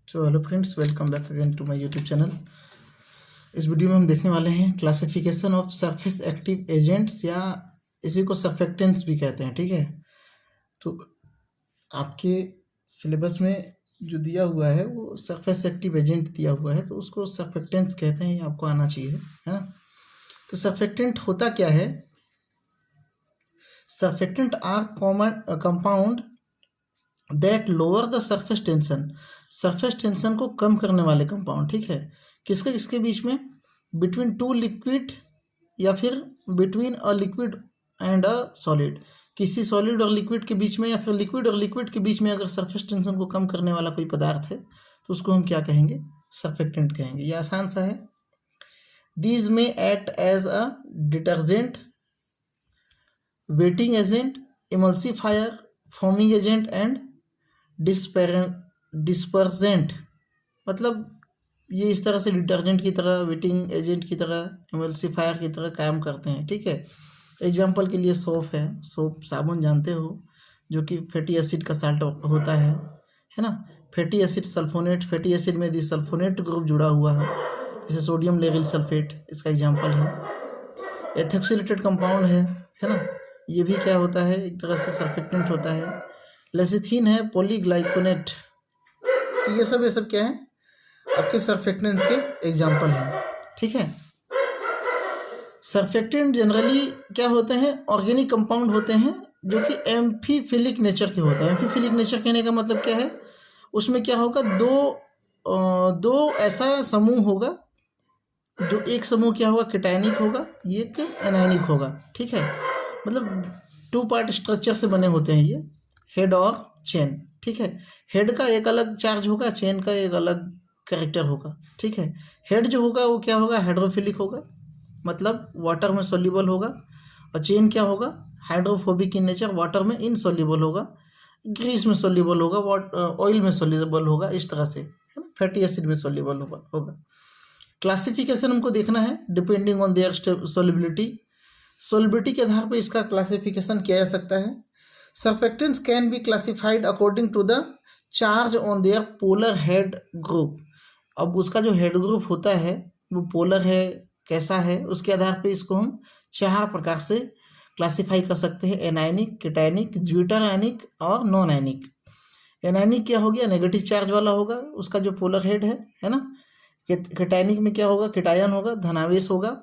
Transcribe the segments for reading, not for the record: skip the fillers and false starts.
तो hello friends, welcome back again to my YouTube channel. इस video में हम देखने वाले हैं classification of surface active agents, या इसी को सर्फेक्टेंट्स भी कहते हैं। ठीक है, तो आपके सिलेबस में जो दिया हुआ है वो सरफेस एक्टिव एजेंट दिया हुआ है, तो उसको सर्फेक्टेंट्स कहते हैं। ये आपको आना चाहिए, है ना। तो सर्फेक्टेंट होता क्या है? Surfactant are common compound that lower the surface tension, surface tension को कम करने वाले कंपाउंड। ठीक है, किसके किसके बीच में? बिटवीन टू लिक्विड, या फिर between a liquid and a solid, किसी सॉलिड और लिक्विड के बीच में, या फिर लिक्विड और लिक्विड के बीच में अगर सरफेस टेंशन को कम करने वाला कोई पदार्थ है तो उसको हम क्या कहेंगे? सर्फेक्टेंट कहेंगे। ये आसान सा है। दीज में act as a detergent, wetting agent, emulsifier, foaming agent and dispersant. मतलब ये इस तरह से डिटर्जेंट की तरह, वेटिंग एजेंट की तरह, एमल्सिफायर की तरह काम करते हैं। ठीक है, एग्जाम्पल के लिए सोप है। सोप साबुन जानते हो, जो कि फैटी एसिड का साल्ट होता है ना। Fatty acid sulphonate, fatty acid में सल्फोनेट ग्रुप जुड़ा हुआ है, जैसे सोडियम लेरिल सल्फेट इसका एग्जाम्पल है। एथोक्सिलेटेड कंपाउंड है ना, ये भी क्या होता है? एक तरह से सर्फेक्टेंट होता है। लेसिथिन है, पॉलीग्लाइकोनेट, ये सब क्या है? आपके सर्फेक्टेंट के एग्जाम्पल हैं। ठीक है, सर्फेक्टेंट जनरली क्या होते हैं? ऑर्गेनिक कंपाउंड होते हैं जो कि एम्फीफिलिक नेचर के होते हैं। एम्फीफिलिक नेचर कहने का मतलब क्या है? उसमें क्या होगा? दो ऐसा समूह होगा, जो एक समूह क्या होगा? केटायनिक होगा, ये एक एनायनिक होगा। ठीक है, मतलब टू पार्ट स्ट्रक्चर से बने होते हैं ये, हेड और चेन। ठीक है, हेड का एक अलग चार्ज होगा, चेन का एक अलग कैरेक्टर होगा। ठीक है, हेड जो होगा वो क्या होगा? हाइड्रोफिलिक होगा, मतलब वाटर में सोल्यूबल होगा। और चेन क्या होगा? हाइड्रोफोबिक इन नेचर, वाटर में इनसोल्यूबल होगा, ग्रीस में सोल्यूबल होगा, ऑयल में सोल्यूबल होगा, इस तरह से, है ना। फैटी एसिड में सोल्यूबल होगा। क्लासिफिकेशन हमको देखना है depending on their solubility. Solubility के आधार पर इसका क्लासिफिकेशन किया जा सकता है। Surfactants can be classified according to the charge on their polar head group. अब उसका जो हेड ग्रुप होता है वो पोलर है, कैसा है, उसके आधार पे इसको हम 4 प्रकार से क्लासिफाई कर सकते हैं: एनायनिक, केटायनिक, ज्यूटर आयनिक और नॉन आयनिक। एनायनिक क्या हो गया? नेगेटिव चार्ज वाला होगा, उसका जो पोलर हेड है ना। केटायनिक में क्या होगा? केटायन होगा, धनावेश होगा।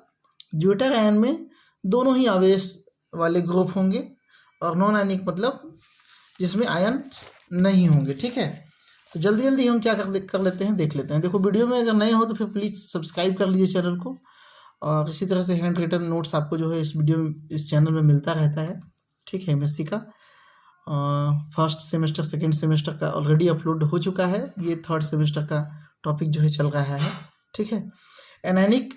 ज्यूटर आयन में दोनों ही आवेश वाले ग्रुप होंगे। और नॉन आयनिक मतलब जिसमें आयन नहीं होंगे। ठीक है, तो जल्दी जल्दी हम क्या कर लेते हैं, देख लेते हैं। देखो, वीडियो में अगर नए हो तो फिर प्लीज़ सब्सक्राइब कर लीजिए चैनल को। और इसी तरह से हैंड रिटन नोट्स आपको जो है इस चैनल में मिलता रहता है। ठीक है, एमएससी का फर्स्ट सेमेस्टर, सेकेंड सेमेस्टर का ऑलरेडी अपलोड हो चुका है। ये थर्ड सेमेस्टर का टॉपिक जो है चल रहा है। ठीक है, एनायनिक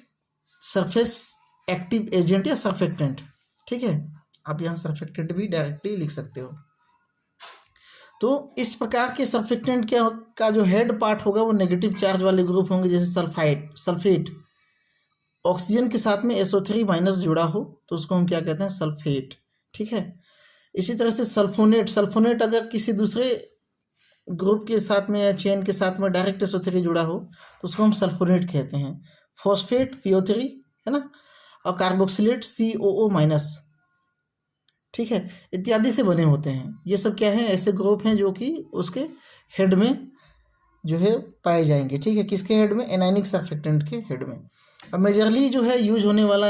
सरफेस एक्टिव एजेंट या सर्फेक्टेंट। ठीक है, आप यहाँ सर्फेक्टेंट भी डायरेक्टली लिख सकते हो। तो इस प्रकार के सर्फेक्टेंट का जो हेड पार्ट होगा वो नेगेटिव चार्ज वाले ग्रुप होंगे, जैसे सल्फेट। ऑक्सीजन के साथ में SO3- जुड़ा हो तो उसको हम क्या कहते हैं? सल्फेट। ठीक है, इसी तरह से सल्फोनेट अगर किसी दूसरे ग्रुप के साथ में या चेन के साथ में डायरेक्ट SO3 जुड़ा हो तो उसको हम सल्फोनेट कहते हैं। फॉस्फेट PO3, है ना, और कार्बोक्सिलेट COO-। ठीक है, इत्यादि से बने होते हैं। ये सब क्या है? ऐसे ग्रुप हैं जो कि उसके हेड में जो है पाए जाएंगे। ठीक है, किसके हेड में? एनायनिक सर्फेक्टेंट के हेड में। अब मेजरली जो है यूज होने वाला,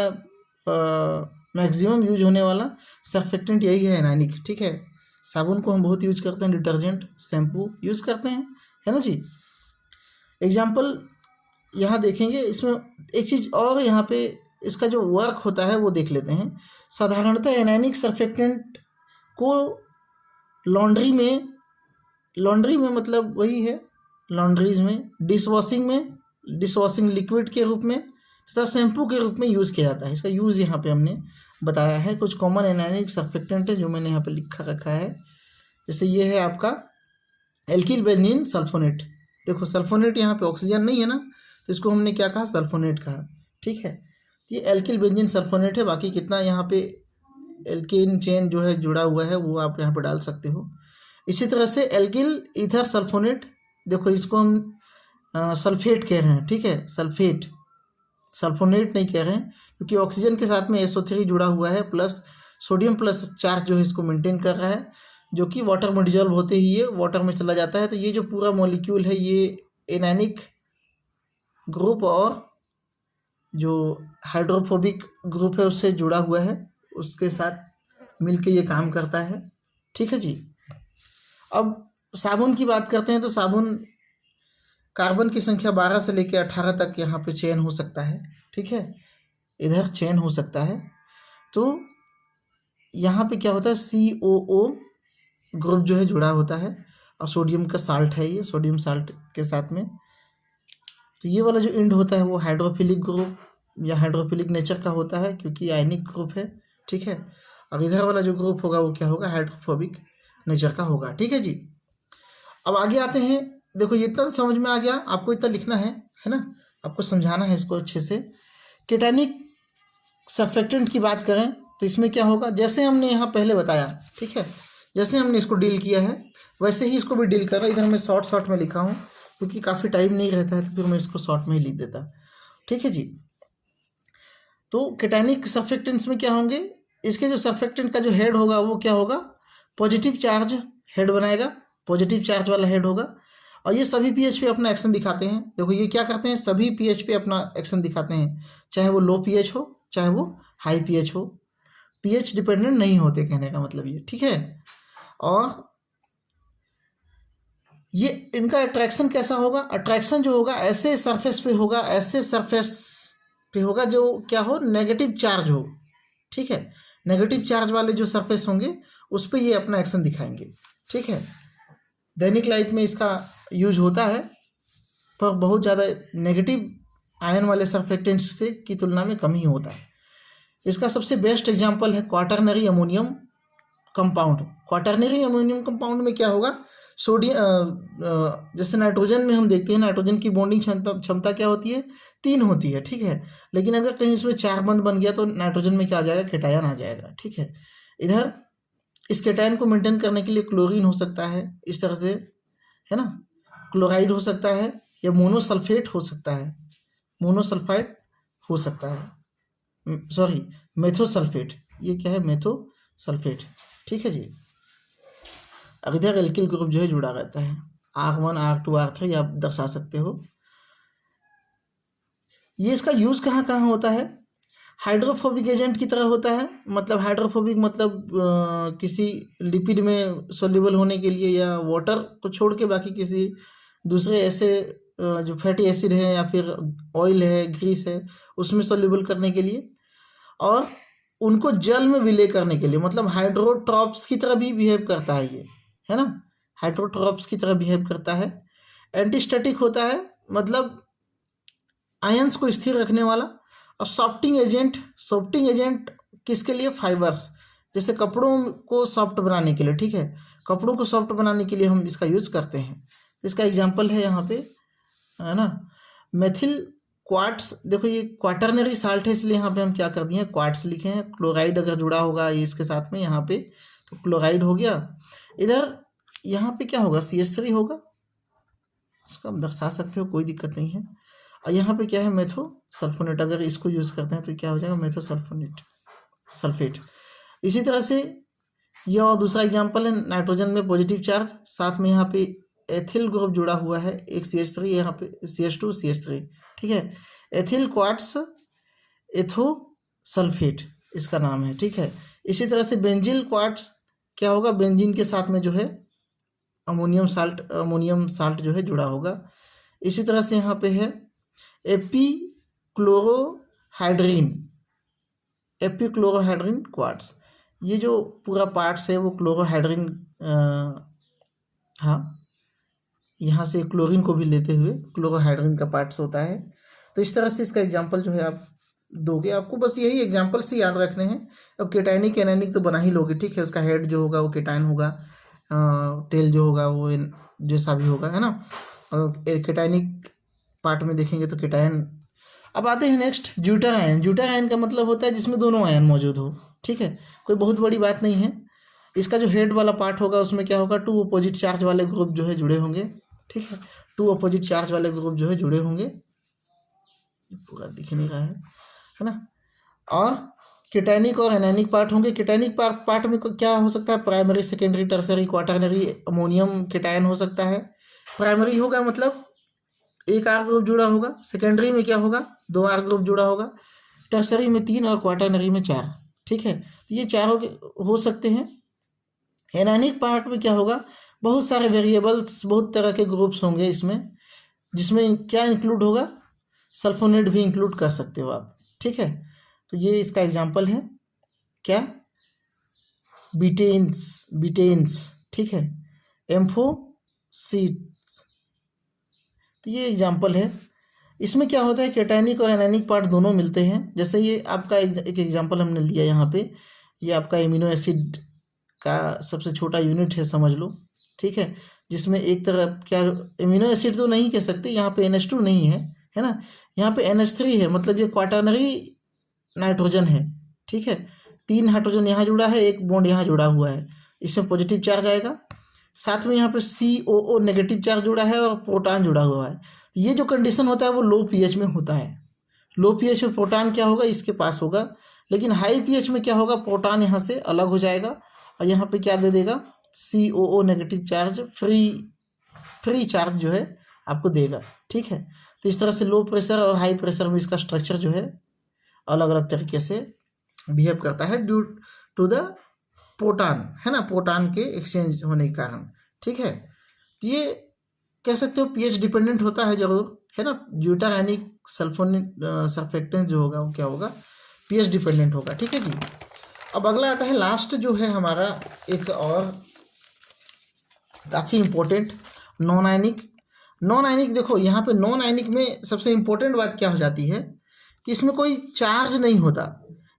मैक्सिमम यूज होने वाला सर्फेक्टेंट यही है, एनायनिक। ठीक है, साबुन को हम बहुत यूज करते हैं, डिटर्जेंट, शैम्पू यूज करते हैं, है ना जी। एग्जाम्पल यहाँ देखेंगे, इसमें एक चीज़ और यहाँ पे इसका जो वर्क होता है वो देख लेते हैं। साधारणतः एनायनिक सर्फेक्टेंट को लॉन्ड्री में मतलब वही है, लॉन्ड्रीज में, डिशवॉशिंग लिक्विड के रूप में तथा शैम्पू के रूप में यूज़ किया जाता है। इसका यूज़ यहाँ पे हमने बताया है। कुछ कॉमन एनायनिक सर्फेक्टेंट है जो मैंने यहाँ पे लिखा रखा है। जैसे ये है आपका एल्किल बेंजीन सल्फोनेट। देखो, सल्फोनेट यहाँ पे ऑक्सीजन नहीं है ना, तो इसको हमने क्या कहा? सल्फोनेट कहा। ठीक है, तो ये एल्किल बेंजीन सल्फोनेट है। बाकी कितना यहाँ पे एल्केन चेन जो है जुड़ा हुआ है वो आप यहाँ पे डाल सकते हो। इसी तरह से एल्किल ईथर सल्फोनेट, देखो इसको हम सल्फेट कह रहे हैं, ठीक है, सल्फेट, सल्फोनेट नहीं कह रहे हैं, क्योंकि ऑक्सीजन के साथ में SO3 जुड़ा हुआ है, प्लस सोडियम प्लस चार्ज जो है इसको मेंटेन कर रहा है, जो कि वाटर में डिजॉल्व होते ही ये वाटर में चला जाता है। तो ये जो पूरा मॉलिक्यूल है ये एनायनिक ग्रुप और जो हाइड्रोफोबिक ग्रुप है उससे जुड़ा हुआ है, उसके साथ मिलके ये काम करता है, ठीक है जी। अब साबुन की बात करते हैं तो साबुन कार्बन की संख्या 12 से लेकर 18 तक यहाँ पे चेन हो सकता है, ठीक है, इधर चेन हो सकता है। तो यहाँ पे क्या होता है, COO ग्रुप जो है जुड़ा होता है और सोडियम का साल्ट है, ये सोडियम साल्ट के साथ में। तो ये वाला जो एंड होता है वो हाइड्रोफिलिक ग्रुप या हाइड्रोफिलिक नेचर का होता है, क्योंकि आयनिक ग्रुप है, ठीक है। और इधर वाला जो ग्रुप होगा वो क्या होगा, हाइड्रोफोबिक नेचर का होगा, ठीक है जी। अब आगे आते हैं, देखो ये इतना समझ में आ गया, आपको इतना लिखना है ना, आपको समझाना है इसको अच्छे से। केटानिक सर्फेक्टेंट की बात करें तो इसमें क्या होगा, जैसे हमने यहाँ पहले बताया, ठीक है, जैसे हमने इसको डील किया है वैसे ही इसको भी डील कर रहा है। इधर मैं शॉर्ट में लिखा हूँ क्योंकि काफ़ी टाइम नहीं रहता है, तो फिर मैं इसको शॉर्ट में ही लिख देता, ठीक है जी। तो केटानिक सर्फेक्टेंट्स में क्या होंगे, इसके जो सर्फेक्टेंट का जो हेड होगा वो क्या होगा, पॉजिटिव चार्ज हेड बनाएगा, पॉजिटिव चार्ज वाला हेड होगा। और ये सभी pH पे अपना एक्शन दिखाते हैं। देखो ये क्या करते हैं, सभी pH पे अपना एक्शन दिखाते हैं, चाहे वो लो pH हो चाहे वो हाई pH हो, pH डिपेंडेंट नहीं होते, कहने का मतलब ये, ठीक है। और ये इनका अट्रैक्शन कैसा होगा, अट्रैक्शन जो होगा ऐसे सरफेस पे होगा, ऐसे सरफेस पे होगा जो क्या हो, नेगेटिव चार्ज हो, ठीक है। नेगेटिव चार्ज वाले जो सरफेस होंगे उस पर ये अपना एक्शन दिखाएंगे, ठीक है। दैनिक लाइफ में इसका यूज होता है, पर बहुत ज़्यादा नेगेटिव आयन वाले सर्फेक्टेंट्स से की तुलना में कम ही होता है। इसका सबसे बेस्ट एग्जांपल है quaternary ammonium compound. Quaternary ammonium compound में क्या होगा, सोडियम, जैसे नाइट्रोजन में हम देखते हैं नाइट्रोजन की बॉन्डिंग क्षमता क्या होती है, 3 होती है, ठीक है। लेकिन अगर कहीं इसमें 4 बंद बन गया तो नाइट्रोजन में क्या आ जाएगा, केटायन आ जाएगा, ठीक है। इधर इस केटायन को मेंटेन करने के लिए क्लोरीन हो सकता है, इस तरह से, है ना, क्लोराइड हो सकता है या मोनोसल्फेट हो सकता है, मोनोसल्फाइड हो सकता है, सॉरी मेथोसल्फेट, ये क्या है, मेथोसल्फेट, ठीक है जी। अब इधर एल्किल ग्रुप जो है जुड़ा रहता है, R1 R2 R3 आप दर्शा सकते हो। ये इसका यूज़ कहाँ कहाँ होता है, हाइड्रोफोबिक एजेंट की तरह होता है, मतलब हाइड्रोफोबिक मतलब किसी लिपिड में सोल्यूबल होने के लिए, या वाटर को छोड़ के बाकी किसी दूसरे ऐसे जो फैटी एसिड है या फिर ऑयल है, ग्रीस है, उसमें सोल्यूबल करने के लिए, और उनको जल में विलय करने के लिए, मतलब हाइड्रोट्रॉप्स की तरह भी बिहेव करता है ये, है ना, हाइड्रोट्रॉप्स की तरह बिहेव करता है। एंटीस्टैटिक होता है, मतलब आयंस को स्थिर रखने वाला। और सॉफ्टिंग एजेंट किसके लिए, फाइबर्स, जैसे कपड़ों को सॉफ्ट बनाने के लिए, ठीक है, कपड़ों को सॉफ्ट बनाने के लिए हम इसका यूज़ करते हैं। इसका एग्जांपल है यहाँ पे, है ना, मेथिल क्वार्ट्स। देखो ये क्वाटरनरी साल्ट है, इसलिए यहाँ पे हम क्या कर दिए हैं, क्वार्ट्स लिखे हैं। क्लोराइड अगर जुड़ा होगा ये इसके साथ में यहाँ पे तो क्लोराइड हो गया। इधर यहाँ पे क्या होगा, CH3 होगा, उसको हम दर्शा सकते हो, कोई दिक्कत नहीं है। और यहाँ पे क्या है, मेथोसल्फोनेट, अगर इसको यूज़ करते हैं तो क्या हो जाएगा, मेथोसल्फोनेट सल्फेट। इसी तरह से यह और दूसरा एग्जांपल है, नाइट्रोजन में पॉजिटिव चार्ज, साथ में यहाँ पे एथिल ग्रुप जुड़ा हुआ है, एक CH3, यहाँ पे CH2 CH3, ठीक है। एथिल क्वार्ट्स एथोसल्फेट इसका नाम है, ठीक है। इसी तरह से बेंजिल क्वार्ट्स क्या होगा, बेंजीन के साथ में जो है अमोनियम साल्ट जो है जुड़ा होगा। इसी तरह से यहाँ पे है एपीक्लोरोहाइड्रिन क्वार्ट्स। ये जो पूरा पार्ट्स है वो क्लोरोहाइड्रिन, हाँ, यहाँ से क्लोरीन को भी लेते हुए क्लोरोहाइड्रिन का पार्ट्स होता है। तो इस तरह से इसका एग्जांपल जो है आप दोगे, आपको बस यही एग्जांपल से याद रखने हैं। अब केटायनिक एनायनिक तो बना ही लोगे, ठीक है। उसका हेड जो होगा वो केटायन होगा, टेल जो होगा वो जैसा भी होगा, है ना। और केटायनिक पार्ट में देखेंगे तो केटायन। अब आते हैं next, zwitter ion. Zwitter ion का मतलब होता है जिसमें दोनों आयन मौजूद हो, ठीक है, कोई बहुत बड़ी बात नहीं है। इसका जो हेड वाला पार्ट होगा उसमें क्या होगा, 2 अपोजिट चार्ज वाले ग्रुप जो है जुड़े होंगे, ठीक है। 2 अपोजिट चार्ज वाले ग्रुप जो है जुड़े होंगे, पूरा दिख नहीं रहा है ना। और केटायनिक और एनायनिक पार्ट होंगे। केटायनिक पार्ट में क्या हो सकता है, primary, secondary, tertiary, quaternary ammonium cation हो सकता है। प्राइमरी होगा मतलब एक आर ग्रुप जुड़ा होगा, सेकेंडरी में क्या होगा, 2 आर ग्रुप जुड़ा होगा, टर्सरी में 3 और क्वाटरनरी में 4। ठीक है, तो ये चारों हो सकते हैं। एनायनिक पार्ट में क्या होगा, बहुत सारे वेरिएबल्स, बहुत तरह के ग्रुप्स होंगे इसमें, जिसमें क्या इंक्लूड होगा, सल्फोनेट भी इंक्लूड कर सकते हो आप। ठीक है, तो ये इसका एग्जांपल है क्या, बीटेन्स। ठीक है, एम्फोसीट्स, तो ये एग्जांपल है। इसमें क्या होता है, केटायनिक और एनायनिक पार्ट दोनों मिलते हैं। जैसे ये आपका एक एग्जांपल हमने लिया यहाँ पे, ये आपका एमिनो एसिड का सबसे छोटा यूनिट है समझ लो। ठीक है, जिसमें एक तरफ क्या, एमिनो एसिड तो नहीं कह सकते, यहाँ पे NH2 नहीं है ना, यहाँ पे NH3 है, मतलब ये क्वाटरनरी नाइट्रोजन है। ठीक है, 3 हाइड्रोजन यहाँ जुड़ा है, 1 बॉन्ड यहाँ जुड़ा हुआ है, इसमें पॉजिटिव चार्ज आएगा। साथ में यहाँ पे COO नेगेटिव चार्ज जुड़ा है और प्रोटॉन जुड़ा हुआ है। ये जो कंडीशन होता है वो लो pH में होता है। लो pH में प्रोटॉन क्या होगा, इसके पास होगा, लेकिन हाई pH में क्या होगा, प्रोटॉन यहाँ से अलग हो जाएगा और यहाँ पे क्या दे देगा, COO negative charge, free charge जो है आपको देगा। ठीक है, तो इस तरह से लो प्रेशर और हाई प्रेशर में इसका स्ट्रक्चर जो है अलग अलग तरीके से बिहेव करता है ड्यू टू द प्रोटॉन, है ना, प्रोटॉन के एक्सचेंज होने के कारण। ठीक है, ये कह सकते हो pH डिपेंडेंट होता है जरूर, है ना। ब्यूटारायनिक सर्फेक्टेंस जो होगा वो क्या होगा, pH डिपेंडेंट होगा। ठीक है जी। अब अगला आता है लास्ट जो है हमारा एक और काफ़ी इम्पोर्टेंट, नॉन आयनिक। देखो यहाँ पे नॉन आयनिक में सबसे इम्पोर्टेंट बात क्या हो जाती है कि इसमें कोई चार्ज नहीं होता।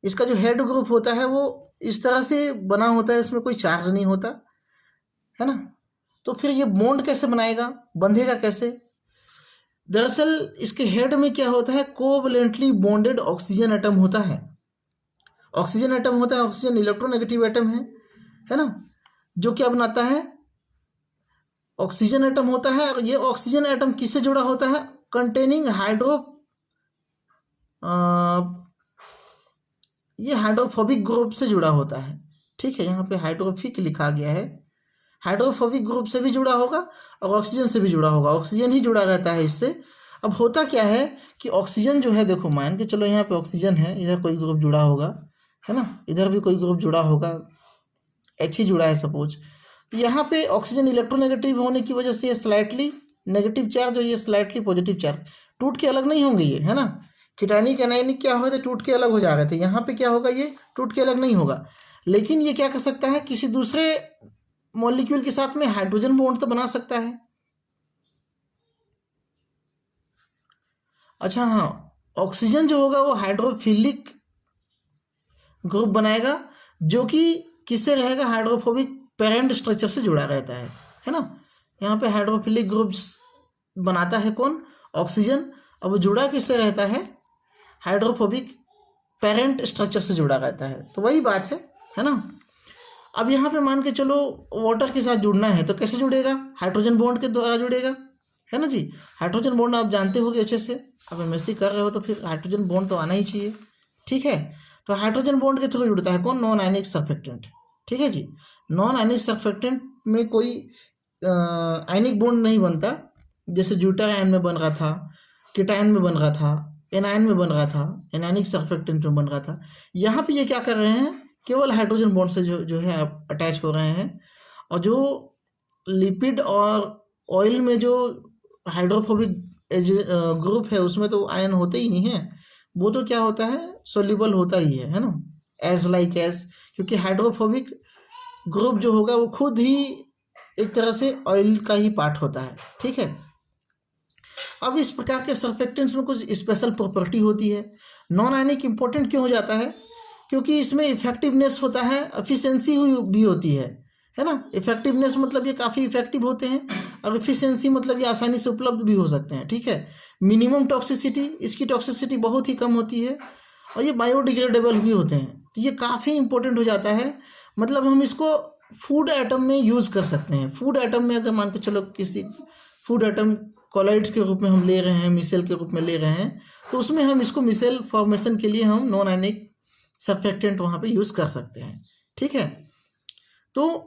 इसका जो हेड ग्रुप होता है वो इस तरह से बना होता है, इसमें कोई चार्ज नहीं होता, है ना। तो फिर ये बॉन्ड कैसे बनाएगा, बंधेगा कैसे। दरअसल इसके हेड में क्या होता है, कोवलेंटली बॉन्डेड ऑक्सीजन एटम होता है। ऑक्सीजन इलेक्ट्रोनेगेटिव एटम है ना, जो क्या बनाता है, ऑक्सीजन एटम होता है। और ये ऑक्सीजन एटम किससे जुड़ा होता है, कंटेनिंग ये हाइड्रोफोबिक ग्रुप से जुड़ा होता है। ठीक है, यहाँ पे हाइड्रोफिक लिखा गया है, हाइड्रोफोबिक ग्रुप से भी जुड़ा होगा और ऑक्सीजन से भी जुड़ा होगा, ऑक्सीजन ही जुड़ा रहता है इससे। अब होता क्या है कि ऑक्सीजन जो है, देखो मान के चलो यहाँ पे ऑक्सीजन है, इधर कोई ग्रुप जुड़ा होगा, है ना, इधर भी कोई ग्रुप जुड़ा होगा, H ही जुड़ा है सपोज। तो यहाँ पे ऑक्सीजन इलेक्ट्रोनेगेटिव होने की वजह से ये स्लाइटली नेगेटिव चार्ज और ये स्लाइटली पॉजिटिव चार्ज टूट के अलग नहीं होंगे ये, है ना। केटायनिक एनायनिक क्या हो थे, टूट के अलग हो जा रहे थे, यहाँ पे क्या होगा, ये टूट के अलग नहीं होगा। लेकिन ये क्या कर सकता है, किसी दूसरे मॉलिक्यूल के साथ में हाइड्रोजन बॉन्ड तो बना सकता है। अच्छा हाँ, ऑक्सीजन जो होगा वो हाइड्रोफिलिक ग्रुप बनाएगा, जो कि किससे रहेगा, हाइड्रोफोबिक पेरेंट स्ट्रक्चर से जुड़ा रहता है ना। यहाँ पे हाइड्रोफिलिक ग्रुप्स बनाता है कौन, ऑक्सीजन। अब वो जुड़ा किससे रहता है, हाइड्रोफोबिक पेरेंट स्ट्रक्चर से जुड़ा रहता है। तो वही बात है ना। अब यहाँ पे मान के चलो वाटर के साथ जुड़ना है तो कैसे जुड़ेगा, हाइड्रोजन बॉन्ड के द्वारा जुड़ेगा, है ना जी। हाइड्रोजन बॉन्ड आप जानते होगे अच्छे से, आप MSc कर रहे हो तो फिर हाइड्रोजन बॉन्ड तो आना ही चाहिए। ठीक है, तो हाइड्रोजन बॉन्ड के थ्रू जुड़ता है कौन, नॉन आयनिक सर्फेक्टेंट। ठीक है जी, नॉन आयनिक सर्फेक्टेंट में कोई आयनिक बॉन्ड नहीं बनता, जैसे ब्यूटारायन में बन रहा था, केटायन में बन रहा था, एनायन में बन रहा था, एनायनिक सर्फेक्टेंट में बन रहा था। यहाँ पे ये क्या कर रहे हैं, केवल हाइड्रोजन बॉन्ड से जो है आप अटैच हो रहे हैं। और जो लिपिड और ऑयल में जो हाइड्रोफोबिक ग्रुप है उसमें तो आयन होते ही नहीं है, वो तो क्या होता है, सोल्यूबल होता ही है ना, एज लाइक एज, क्योंकि हाइड्रोफोबिक ग्रुप जो होगा वो खुद ही एक तरह से ऑयल का ही पार्ट होता है। ठीक है, अब इस प्रकार के सर्फेक्टेंट्स में कुछ स्पेशल प्रॉपर्टी होती है। नॉन आयनिक इंपॉर्टेंट क्यों हो जाता है, क्योंकि इसमें इफेक्टिवनेस होता है, एफिशिएंसी भी होती है ना। इफेक्टिवनेस मतलब ये काफ़ी इफेक्टिव होते हैं, और एफिशिएंसी मतलब ये आसानी से उपलब्ध भी हो सकते हैं। ठीक है, मिनिमम टॉक्सिसिटी, इसकी टॉक्सिसिटी बहुत ही कम होती है, और ये बायोडिग्रेडेबल भी होते हैं। तो ये काफ़ी इंपॉर्टेंट हो जाता है, मतलब हम इसको फूड आइटम में यूज़ कर सकते हैं। फूड आइटम में अगर मान के चलो किसी फूड आइटम कॉलाइड्स के रूप में हम ले रहे हैं, मिसेल के रूप में ले रहे हैं, तो उसमें हम इसको मिसेल फॉर्मेशन के लिए हम नॉन आयनिक सर्फेक्टेंट वहाँ पे यूज़ कर सकते हैं। ठीक है, तो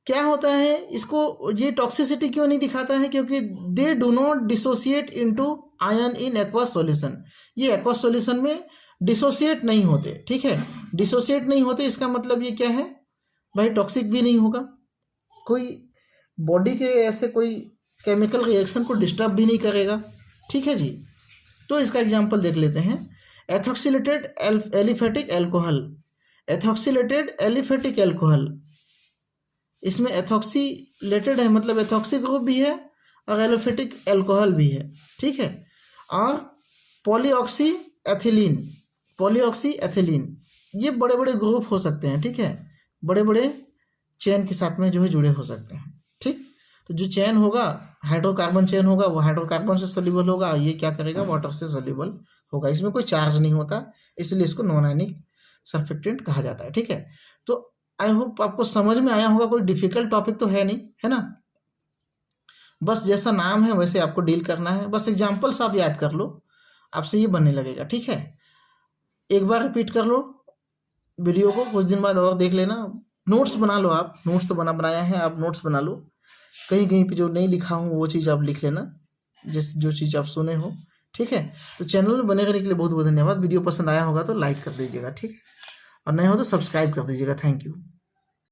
क्या होता है, इसको ये टॉक्सिसिटी क्यों नहीं दिखाता है, क्योंकि they do not dissociate into ion in aqueous solution. ये एक्वस सॉल्यूशन में डिसोसिएट नहीं होते। ठीक है, डिसोसिएट नहीं होते, इसका मतलब ये क्या है भाई, टॉक्सिक भी नहीं होगा, कोई बॉडी के ऐसे कोई केमिकल रिएक्शन को डिस्टर्ब भी नहीं करेगा। ठीक है जी, तो इसका एग्जांपल देख लेते हैं। एथॉक्सिलेटेड एलिफेटिक एल्कोहल, एथॉक्सिलेटेड एलिफेटिक एल्कोहल, इसमें एथॉक्सीलेटेड है मतलब एथॉक्सी ग्रुप भी है और एलिफेटिक एल्कोहल भी है। ठीक है, और पॉलीऑक्सी एथिलीन, पॉलीऑक्सी एथिलीन, ये बड़े बड़े ग्रुप हो सकते हैं। ठीक है, बड़े बड़े चेन के साथ में जो है जुड़े हो सकते हैं। ठीक, तो जो चेन होगा हाइड्रोकार्बन चेन होगा, वो हाइड्रोकार्बन से सोल्यूबल होगा, ये क्या करेगा, वाटर से सोल्यूबल होगा, इसमें कोई चार्ज नहीं होता, इसलिए इसको नॉन आयनिक सर्फेक्टेंट कहा जाता है। ठीक है, तो आई होप आपको समझ में आया होगा, कोई डिफिकल्ट टॉपिक तो है नहीं, है ना। बस जैसा नाम है वैसे आपको डील करना है, बस एग्जाम्पल्स आप याद कर लो, आपसे ये बनने लगेगा। ठीक है, एक बार रिपीट कर लो वीडियो को, कुछ दिन बाद और देख लेना, नोट्स बना लो, आप नोट्स तो बनाया है, आप नोट्स बना लो, कहीं कहीं पे जो नहीं लिखा हूँ वो चीज़ आप लिख लेना, जिस जो चीज़ आप सुने हो। ठीक है, तो चैनल में बने रहने के लिए बहुत बहुत धन्यवाद। वीडियो पसंद आया होगा तो लाइक कर दीजिएगा, ठीक है, और नहीं हो तो सब्सक्राइब कर दीजिएगा। Thank you.